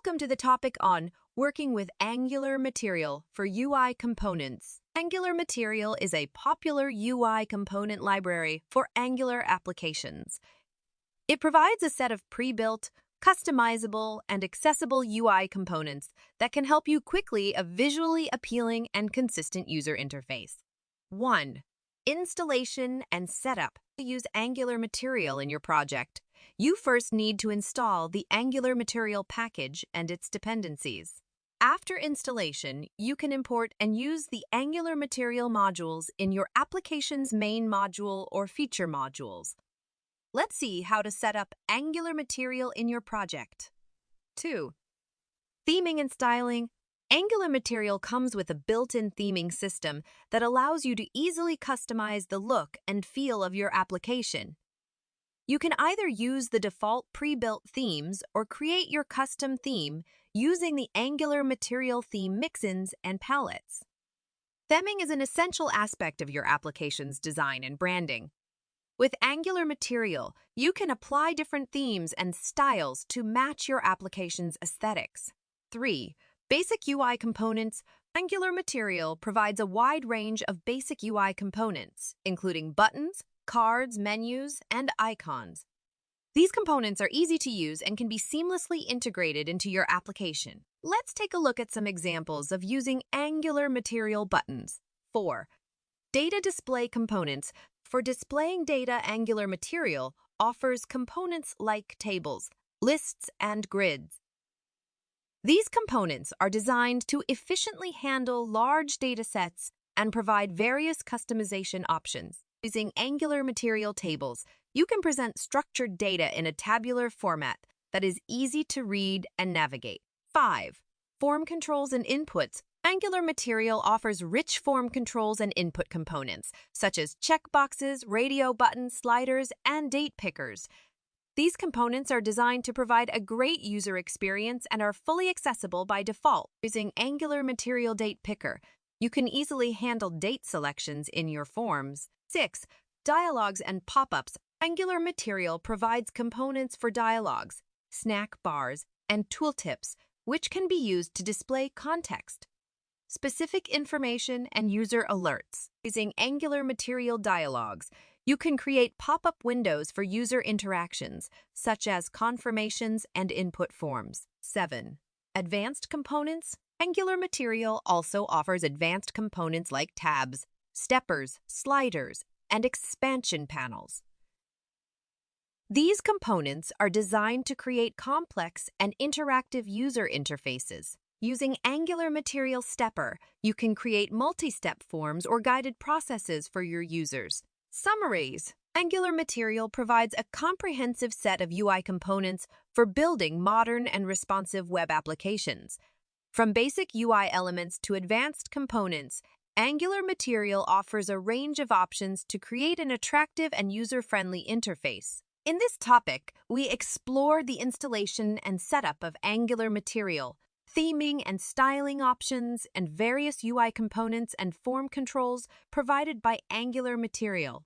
Welcome to the topic on working with Angular material for UI components. Angular material is a popular UI component library for Angular applications. It provides a set of pre-built, customizable, and accessible UI components that can help you quickly a visually appealing and consistent user interface. 1. Installation and setup. To use Angular material in your project, you first need to install the Angular material package and its dependencies. After installation, you can import and use the Angular material modules in your application's main module or feature modules. Let's see how to set up Angular material in your project. 2. Theming and styling. Angular material comes with a built-in theming system that allows you to easily customize the look and feel of your application. You can either use the default pre-built themes or create your custom theme using the Angular material theme mixins and palettes. Theming is an essential aspect of your application's design and branding. With Angular material, you can apply different themes and styles to match your application's aesthetics. 3. Basic UI components. Angular material provides a wide range of basic UI components, including buttons, cards, menus, and icons. These components are easy to use and can be seamlessly integrated into your application. Let's take a look at some examples of using Angular material buttons. 4. Data display components. For displaying data, Angular material offers components like tables, lists, and grids. These components are designed to efficiently handle large data sets and provide various customization options. Using Angular material tables, you can present structured data in a tabular format that is easy to read and navigate. 5. Form controls and inputs. Angular material offers rich form controls and input components, such as checkboxes, radio buttons, sliders, and date pickers. These components are designed to provide a great user experience and are fully accessible by default. Using Angular Material Date Picker, you can easily handle date selections in your forms. 6. Dialogues and pop-ups. Angular Material provides components for dialogues, snack bars, and tooltips, which can be used to display context, specific information, and user alerts. Using Angular Material Dialogues, you can create pop-up windows for user interactions, such as confirmations and input forms. 7. Advanced components. Angular material also offers advanced components like tabs, steppers, sliders, and expansion panels. These components are designed to create complex and interactive user interfaces. Using Angular Material Stepper, you can create multi-step forms or guided processes for your users. Summaries. Angular material provides a comprehensive set of UI components for building modern and responsive web applications. From basic UI elements to advanced components, Angular material offers a range of options to create an attractive and user-friendly interface. In this topic, we explore the installation and setup of Angular material, theming and styling options, and various UI components and form controls provided by Angular material.